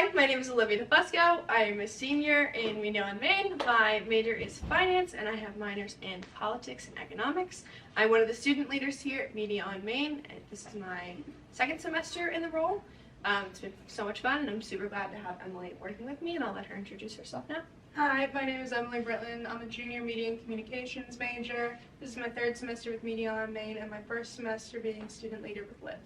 Hi, my name is Olivia DeFusco. I am a senior in Media on Main. My major is finance and I have minors in politics and economics. I'm one of the student leaders here at Media on Main. This is my second semester in the role. It's been so much fun and I'm super glad to have Emily working with me, and I'll let her introduce herself now. Hi, my name is Emily Britland. I'm a junior media and communications major. This is my third semester with Media on Main and my first semester being student leader with LIV.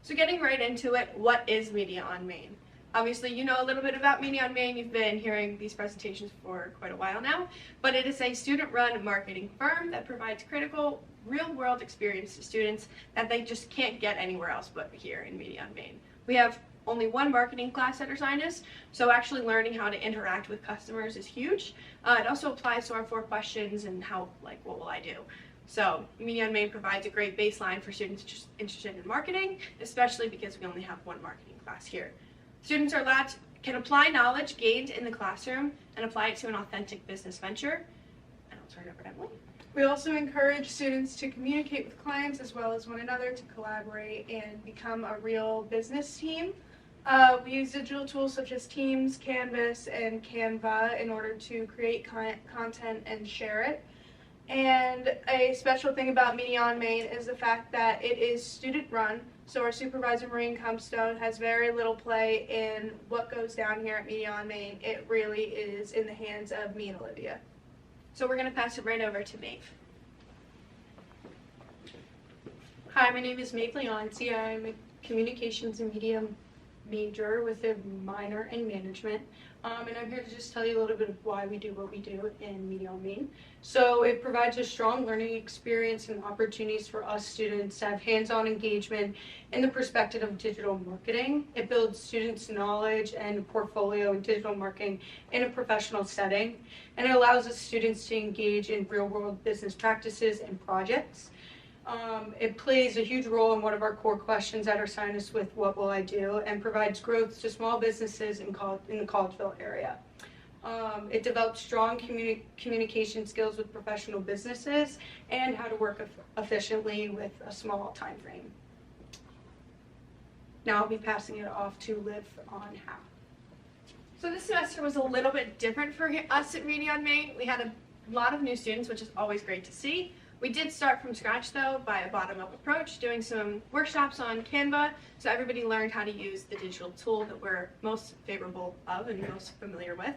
So getting right into it, what is Media on Main? Obviously, you know a little bit about Media on Main. You've been hearing these presentations for quite a while now, but it is a student-run marketing firm that provides critical, real-world experience to students that they just can't get anywhere else but here in Media on Main. We have only one marketing class at Ursinus, so actually learning how to interact with customers is huge. It also applies to our 4 questions and how, what will I do? So Media on Main provides a great baseline for students just interested in marketing, especially because we only have one marketing class here. Students can apply knowledge gained in the classroom and apply it to an authentic business venture. And I'll turn it over to Emily. We also encourage students to communicate with clients as well as one another, to collaborate and become a real business team. We use digital tools such as Teams, Canvas, and Canva in order to create content and share it. And a special thing about Media on Main is the fact that it is student-run, so our supervisor, Maureen Compstone, has very little play in what goes down here at Media on Main. It really is in the hands of me and Olivia. So we're going to pass it right over to Maeve. Hi, my name is Maeve Leonti. I'm a communications and media major with a minor in management. And I'm here to just tell you a little bit of why we do what we do in Media on Main. So it provides a strong learning experience and opportunities for us students to have hands-on engagement in the perspective of digital marketing. It builds students' knowledge and portfolio in digital marketing in a professional setting. And it allows us students to engage in real-world business practices and projects. It plays a huge role in one of our core questions at Ursinus with What Will I Do, and provides growth to small businesses in the Collegeville area. It develops strong communication skills with professional businesses and how to work efficiently with a small time frame. Now I'll be passing it off to Liv on how. So this semester was a little bit different for us at Media on Main. We had a lot of new students, which is always great to see. We did start from scratch though by a bottom-up approach, doing some workshops on Canva, so everybody learned how to use the digital tool that we're most favorable of and most familiar with.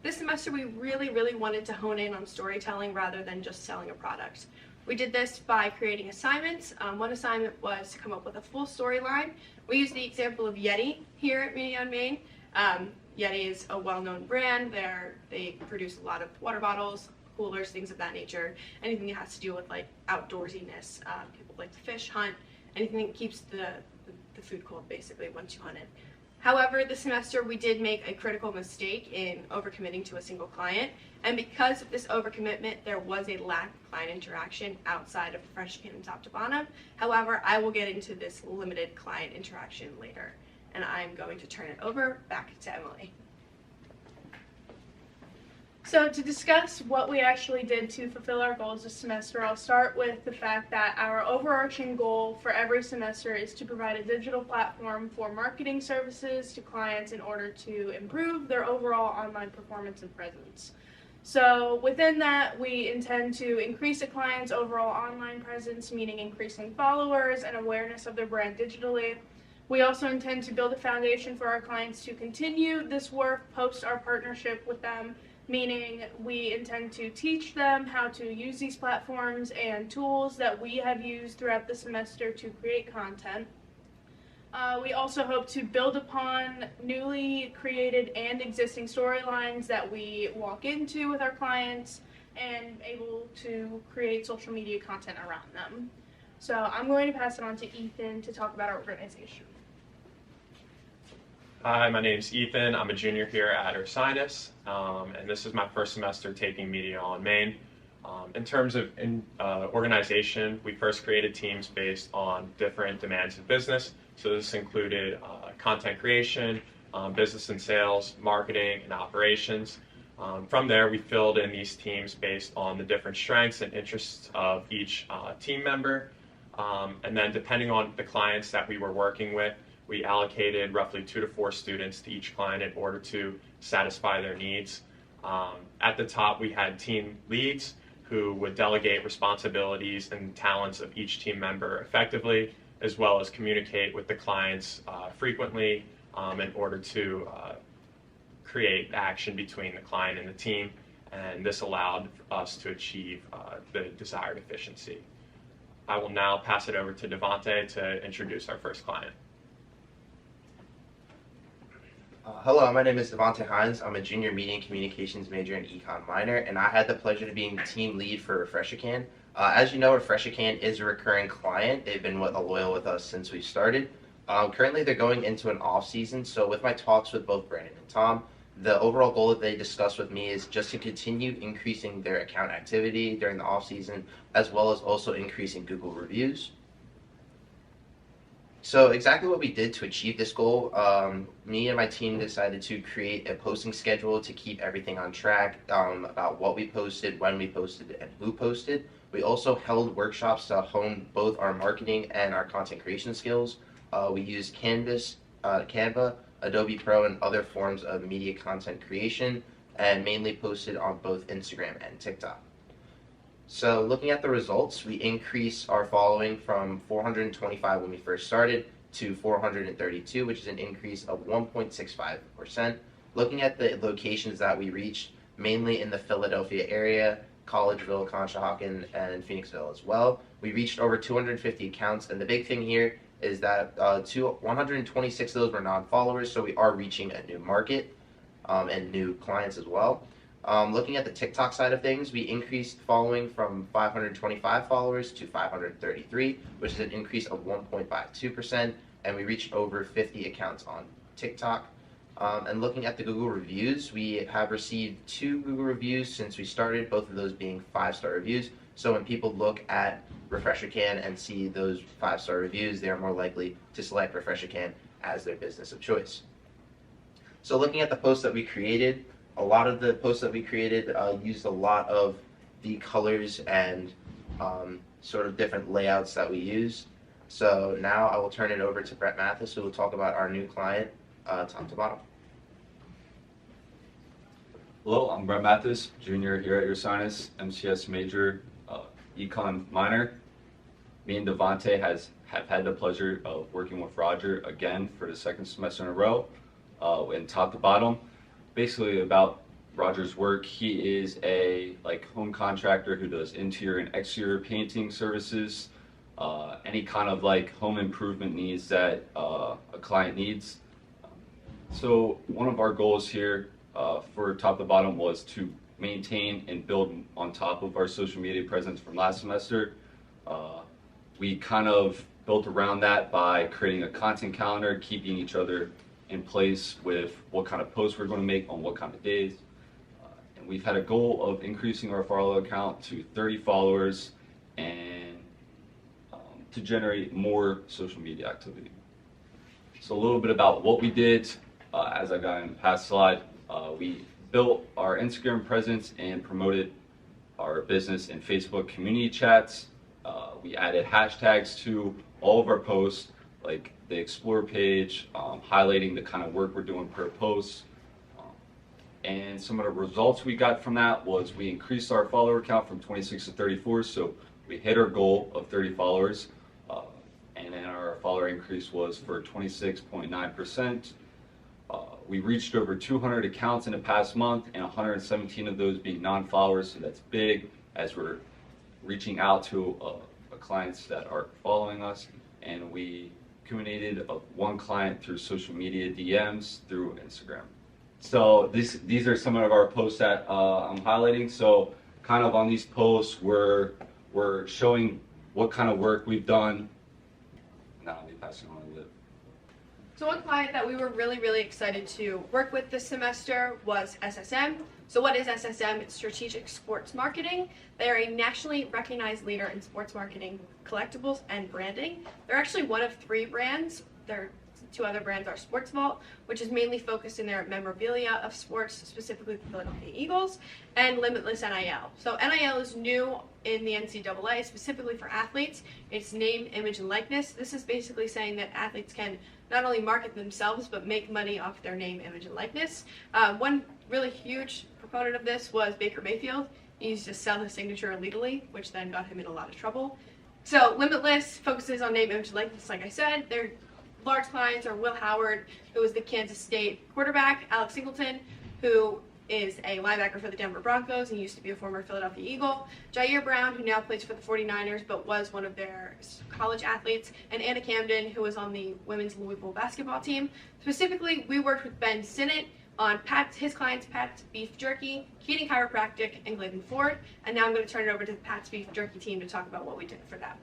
This semester we really wanted to hone in on storytelling rather than just selling a product. We did this by creating assignments. One assignment was to come up with a full storyline. We used the example of Yeti here at Media on Main. Yeti is a well-known brand. They produce a lot of water bottles, coolers, things of that nature, anything that has to do with outdoorsiness. People like to fish, hunt, anything that keeps the food cold basically once you hunt it. However, this semester we did make a critical mistake in overcommitting to a single client, and because of this overcommitment there was a lack of client interaction outside of fresh chicken top to bottom. However, I will get into this limited client interaction later, and I'm going to turn it over back to Emily. So to discuss what we actually did to fulfill our goals this semester, I'll start with the fact that our overarching goal for every semester is to provide a digital platform for marketing services to clients in order to improve their overall online performance and presence. So within that, we intend to increase a client's overall online presence, meaning increasing followers and awareness of their brand digitally. We also intend to build a foundation for our clients to continue this work post our partnership with them, meaning we intend to teach them how to use these platforms and tools that we have used throughout the semester to create content. We also hope to build upon newly created and existing storylines that we walk into with our clients and able to create social media content around them. So I'm going to pass it on to Ethan to talk about our organization. Hi, my name is Ethan. I'm a junior here at Ursinus, and this is my first semester taking Media on Main. In terms of organization, we first created teams based on different demands of business. So this included content creation, business and sales, marketing, and operations. From there, we filled in these teams based on the different strengths and interests of each team member. And then depending on the clients that we were working with, We allocated roughly 2 to 4 students to each client in order to satisfy their needs. At the top, we had team leads who would delegate responsibilities and talents of each team member effectively, as well as communicate with the clients frequently in order to create action between the client and the team, and this allowed us to achieve the desired efficiency. I will now pass it over to Devante to introduce our first client. Hello, my name is Devante Hines. I'm a junior media and communications major and econ minor, and I had the pleasure of being the team lead for RefresherCan. As you know, RefresherCan is a recurring client. They've been loyal with us since we started. Currently, they're going into an off season, so with my talks with both Brandon and Tom, the overall goal that they discussed with me is just to continue increasing their account activity during the off season, as well as also increasing Google reviews. So exactly what we did to achieve this goal, me and my team decided to create a posting schedule to keep everything on track about what we posted, when we posted, and who posted. We also held workshops to hone both our marketing and our content creation skills. We used Canva, Adobe Pro, and other forms of media content creation, and mainly posted on both Instagram and TikTok. So looking at the results, we increased our following from 425 when we first started to 432, which is an increase of 1.65%. Looking at the locations that we reached, mainly in the Philadelphia area, Collegeville, Conshohocken, and Phoenixville as well, we reached over 250 accounts, and the big thing here is that 126 of those were non-followers, so we are reaching a new market and new clients as well. Looking at the TikTok side of things, we increased following from 525 followers to 533, which is an increase of 1.52%, and we reached over 50 accounts on TikTok. And looking at the Google reviews, we have received 2 Google reviews since we started, both of those being 5-star reviews. So when people look at RefresherCan and see those 5-star reviews, they are more likely to select RefresherCan as their business of choice. So looking at the posts that we created, a lot of the posts that we created used a lot of the colors and sort of different layouts that we used. So now I will turn it over to Brett Mathis, who will talk about our new client, top to bottom. Hello, I'm Brett Mathis, junior here at Ursinus, MCS major, econ minor. Me and Devante have had the pleasure of working with Roger again for the second semester in a row, in top to bottom. Basically about Roger's work, he is a home contractor who does interior and exterior painting services, any kind of home improvement needs that a client needs. So one of our goals here for top to bottom was to maintain and build on top of our social media presence from last semester. We kind of built around that by creating a content calendar, keeping each other in place with what kind of posts we're going to make on what kind of days. And we've had a goal of increasing our follower count to 30 followers and to generate more social media activity. So a little bit about what we did, as I got in the past slide, we built our Instagram presence and promoted our business in Facebook community chats. We added hashtags to all of our posts, like the Explore page, highlighting the kind of work we're doing per post. And some of the results we got from that was we increased our follower count from 26 to 34, so we hit our goal of 30 followers. And then our follower increase was for 26.9%. We reached over 200 accounts in the past month, and 117 of those being non-followers, so that's big as we're reaching out to clients that are following us. And we communicated one client through social media DMs through Instagram. So these are some of our posts that I'm highlighting. So kind of on these posts, we're showing what kind of work we've done. Now I'll be passing on to Liv. So one client that we were really excited to work with this semester was SSM. So what is SSM? It's Strategic Sports Marketing. They are a nationally recognized leader in sports marketing, collectibles, and branding. They're actually one of 3 brands. Their 2 other brands are Sports Vault, which is mainly focused in their memorabilia of sports, specifically the Philadelphia Eagles, and Limitless NIL. So NIL is new in the NCAA, specifically for athletes. It's name, image, and likeness. This is basically saying that athletes can not only market themselves, but make money off their name, image, and likeness. One really huge proponent of this was Baker Mayfield. He used to sell his signature illegally, which then got him in a lot of trouble. So Limitless focuses on name, image, and likeness, like I said. Their large clients are Will Howard, who was the Kansas State quarterback, Alex Singleton, who is a linebacker for the Denver Broncos and used to be a former Philadelphia Eagle, Jair Brown, who now plays for the 49ers but was one of their college athletes, and Anna Camden, who was on the women's Louisville basketball team. Specifically, we worked with Ben Sinnott on his clients, Pat's Beef Jerky, Keating Chiropractic, and Glaven Ford. And now I'm going to turn it over to the Pat's Beef Jerky team to talk about what we did for them.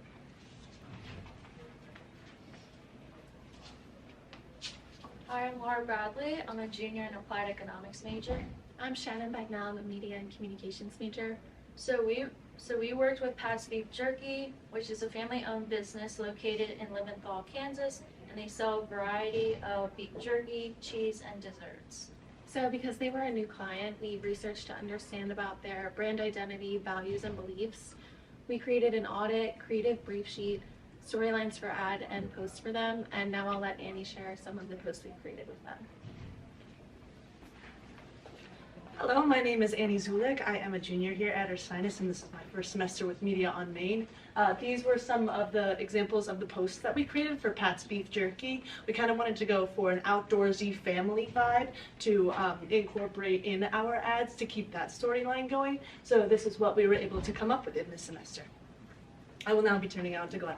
Hi, I'm Laura Bradley. I'm a junior and applied economics major. I'm Shannon Bagnall. I'm a media and communications major. So we worked with Pat's Beef Jerky, which is a family-owned business located in Leventhal, Kansas, and they sell a variety of beef jerky, cheese, and desserts. So because they were a new client, we researched to understand about their brand identity, values, and beliefs. We created an audit, creative brief sheet, storylines for ad and posts for them, and now I'll let Annie share some of the posts we've created with them. Hello, my name is Annie Zulik. I am a junior here at Ursinus, and this is my first semester with Media on Main. These were some of the examples of the posts that we created for Pat's Beef Jerky. We kind of wanted to go for an outdoorsy family vibe to incorporate in our ads to keep that storyline going. So this is what we were able to come up with in this semester. I will now be turning it on to Glenn.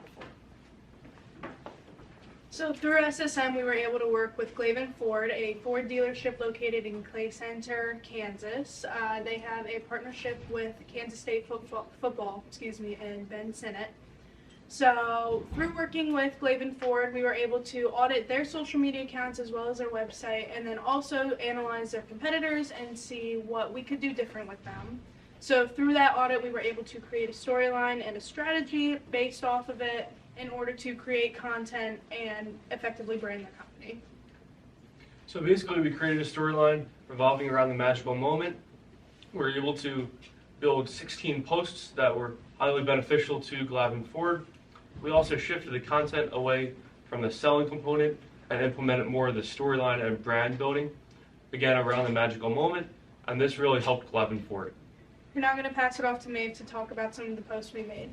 So through SSM, we were able to work with Glaven Ford, a Ford dealership located in Clay Center, Kansas. They have a partnership with Kansas State football, and Ben Sinnott. So through working with Glaven Ford, we were able to audit their social media accounts as well as their website, and then also analyze their competitors and see what we could do different with them. So through that audit, we were able to create a storyline and a strategy based off of it in order to create content and effectively brand the company. So basically we created a storyline revolving around the magical moment. We were able to build 16 posts that were highly beneficial to Glaven Ford. We also shifted the content away from the selling component and implemented more of the storyline and brand building, again around the magical moment, and this really helped Glaven Ford. We're now going to pass it off to Maeve to talk about some of the posts we made.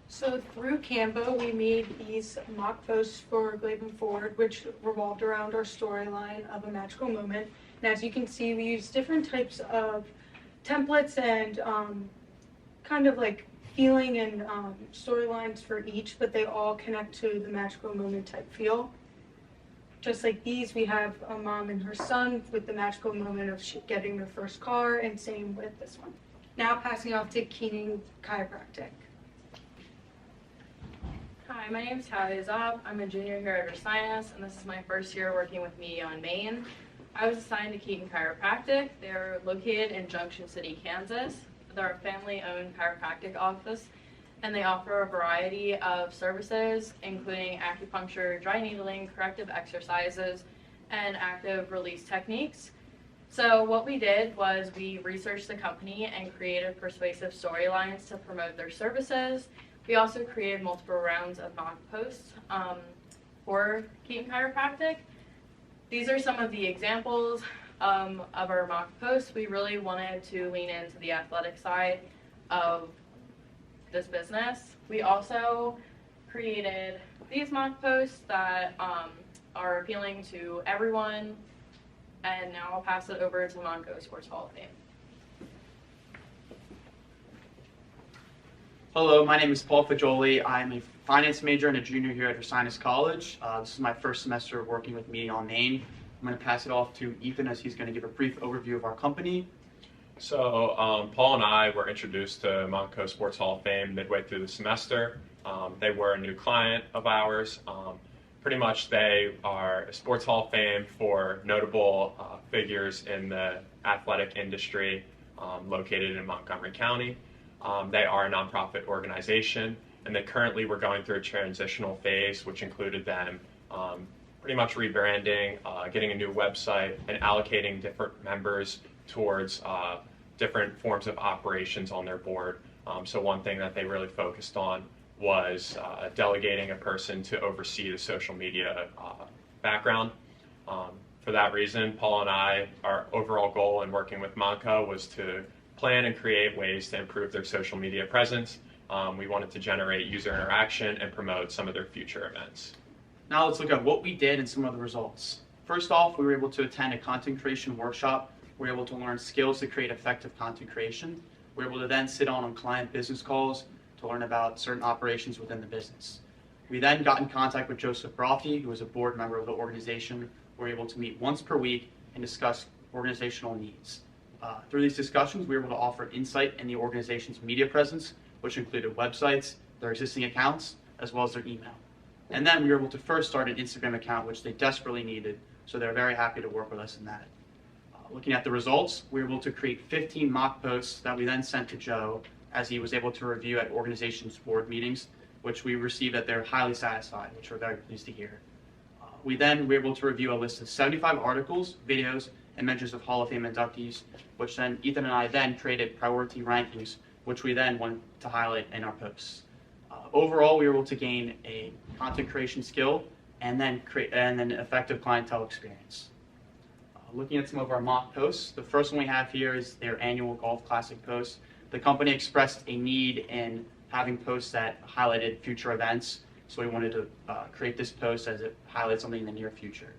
So through Canva, we made these mock posts for Glaven Ford, which revolved around our storyline of a magical moment. And as you can see, we used different types of templates and kind of like feeling and storylines for each, but they all connect to the magical moment type feel. Just like these, we have a mom and her son with the magical moment of getting their first car, and same with this one. Now passing off to Keating Chiropractic. Hi, my name is Talia Zob. I'm a junior here at Ursinus, and this is my first year working with Media on Main. I was assigned to Keating Chiropractic. They're located in Junction City, Kansas. They're a family-owned chiropractic office, and they offer a variety of services, including acupuncture, dry needling, corrective exercises, and active release techniques. So what we did was we researched the company and created persuasive storylines to promote their services. We also created multiple rounds of mock posts for Keating Chiropractic. These are some of the examples of our mock posts. We really wanted to lean into the athletic side of this business. We also created these mock posts that are appealing to everyone. And now I'll pass it over to Monco Sports Hall of Fame. Hello, my name is Paul Fagioli. I'm a finance major and a junior here at Ursinus College. This is my first semester of working with Media on Main. I'm going to pass it off to Ethan as he's going to give a brief overview of our company. So Paul and I were introduced to Monco Sports Hall of Fame midway through the semester. They were a new client of ours. Pretty much they are a Sports Hall of Fame for notable figures in the athletic industry located in Montgomery County. They are a nonprofit organization, and they currently were going through a transitional phase, which included them pretty much rebranding, getting a new website, and allocating different members towards different forms of operations on their board. So one thing that they really focused on was delegating a person to oversee the social media background. For that reason, Paul and I, our overall goal in working with Monca was to plan and create ways to improve their social media presence. We wanted to generate user interaction and promote some of their future events. Now let's look at what we did and some of the results. First off, we were able to attend a content creation workshop. We were able to learn skills to create effective content creation. We were able to then sit on client business calls to learn about certain operations within the business. We then got in contact with Joseph Brofty, who was a board member of the organization. We were able to meet once per week and discuss organizational needs. Through these discussions, we were able to offer insight in the organization's media presence, which included websites, their existing accounts, as well as their email. And then we were able to first start an Instagram account, which they desperately needed, so they're very happy to work with us in that. Looking at the results, we were able to create 15 mock posts that we then sent to Joe as he was able to review at organization's board meetings, which we received that they're highly satisfied, which we're very pleased to hear. We then were able to review a list of 75 articles, videos, and mentions of Hall of Fame inductees, which then Ethan and I then created priority rankings, which we then want to highlight in our posts. Overall, we were able to gain a content creation skill and then an effective clientele experience. Looking at some of our mock posts, the first one we have here is their annual Golf Classic post. The company expressed a need in having posts that highlighted future events, so we wanted to create this post as it highlights something in the near future.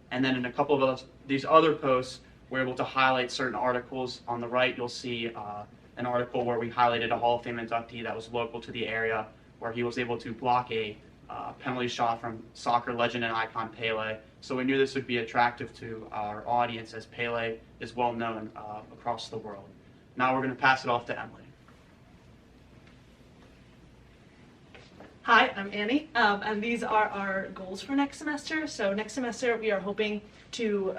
And then in a couple of these other posts, we're able to highlight certain articles. On the right, you'll see an article where we highlighted a Hall of Fame inductee that was local to the area, where he was able to block a penalty shot from soccer legend and icon Pele. So we knew this would be attractive to our audience, as Pele is well known across the world. Now we're going to pass it off to Emily. Hi, I'm Annie, and these are our goals for next semester. So next semester we are hoping to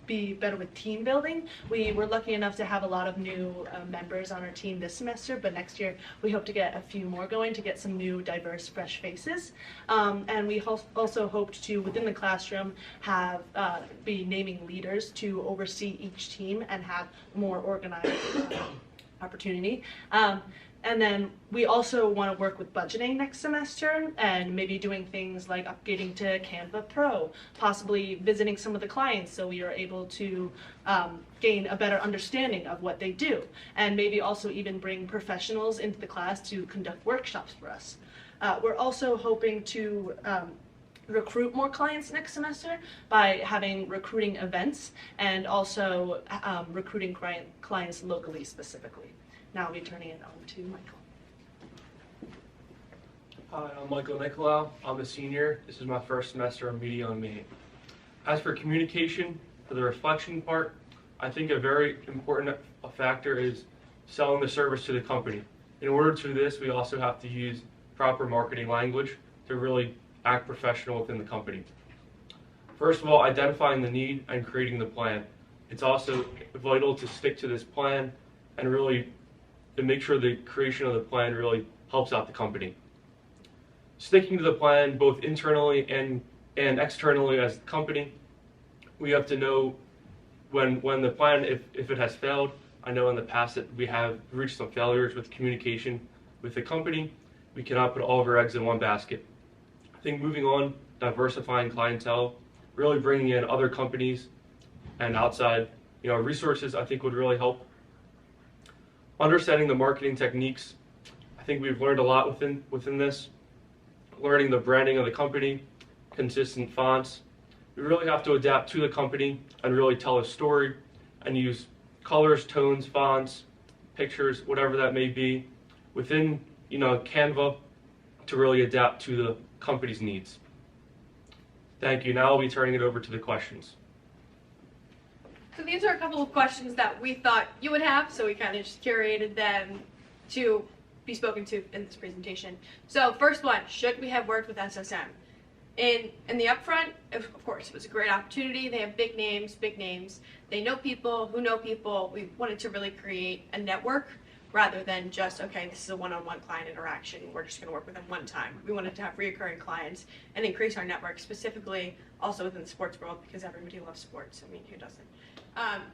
be better with team building. We were lucky enough to have a lot of new members on our team this semester, but next year we hope to get a few more going to get some new, diverse, fresh faces. And we also hoped to, within the classroom, have be naming leaders to oversee each team and have more organized opportunity. And then we also want to work with budgeting next semester and maybe doing things like upgrading to Canva Pro, possibly visiting some of the clients so we are able to gain a better understanding of what they do, and maybe also even bring professionals into the class to conduct workshops for us. We're also hoping to recruit more clients next semester by having recruiting events and also recruiting clients locally specifically. Now I'll be turning it over to Michael. Hi, I'm Michael Nicolau. I'm a senior. This is my first semester of Media on Main. As for communication, for the reflection part, I think a very important factor is selling the service to the company. In order to do this, we also have to use proper marketing language to really act professional within the company. First of all, identifying the need and creating the plan. It's also vital to stick to this plan and really to make sure the creation of the plan really helps out the company. Sticking to the plan both internally and externally as the company, we have to know when the plan, if it has failed. I know in the past that we have reached some failures with communication with the company. We cannot put all of our eggs in one basket. I think moving on, diversifying clientele, really bringing in other companies and outside resources, I think would really help. Understanding the marketing techniques, I think we've learned a lot within this. Learning the branding of the company, consistent fonts. We really have to adapt to the company and really tell a story and use colors, tones, fonts, pictures, whatever that may be, within Canva to really adapt to the company's needs. Thank you. Now I'll be turning it over to the questions. So these are a couple of questions that we thought you would have, so we kind of just curated them to be spoken to in this presentation. So first one, should we have worked with SSM? In the upfront, of course, it was a great opportunity. They have big names. They know people who know people. We wanted to really create a network rather than just, okay, this is a one-on-one client interaction. We're just going to work with them one time. We wanted to have reoccurring clients and increase our network, specifically also within the sports world, because everybody loves sports. I mean, who doesn't?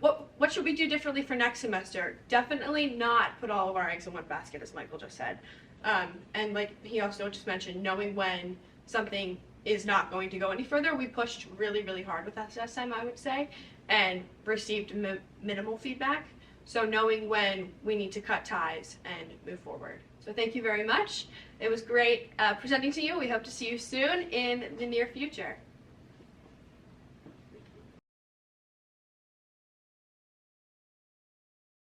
What should we do differently for next semester? Definitely not put all of our eggs in one basket, as Michael just said. And like he also just mentioned, knowing when something is not going to go any further, we pushed really, really hard with SSM, I would say, and received minimal feedback. So knowing when we need to cut ties and move forward. So thank you very much. It was great presenting to you. We hope to see you soon in the near future.